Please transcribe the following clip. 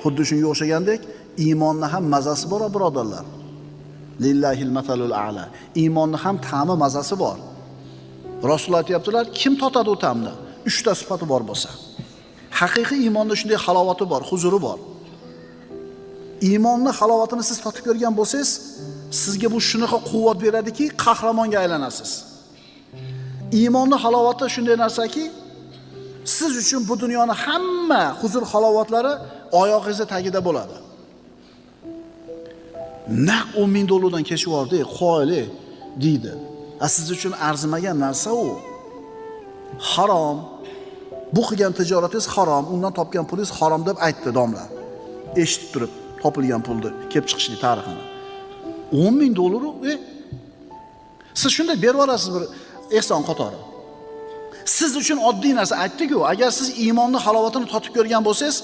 Xuddi shunga o'xshagandek, iymonning ham mazasi bor, birodarlar. Lillahil masalul a'la. Iymonning ham ta'mi, mazasi bor. Rasululloh aytibdilar, kim totadi u ta'mni? 3 ta sifati bor bo'lsa. Haqiqiy iymonda shunday halovati bor, huzuri bor. Iymonning halovatini siz totib ko'rgan bo'lsangiz, sizga bu shunaqa quvvat beradiki, qahramonga aylanasiz. Iymonning halovati shunday narsaki, siz uchun bu dunyoning hamma huzur halovatlari oyog'ingizning tagida bo'ladi. Naq $10,000 kechib yordi, qo'yli deydi. Siz uchun arzimagan narsa u. Harom. Bu qilgan tijoratingiz harom, undan topgan pulingiz harom deb aytdi domla. Eshitib turib, topilgan pulni kelib chiqishlik tarixini. $10,000 siz shunday berib olasiz bir ehson qatori. Siz uchun oddiy narsa aytdi-ku, agar siz iymonning halovatini totib ko'rgan bo'lsangiz,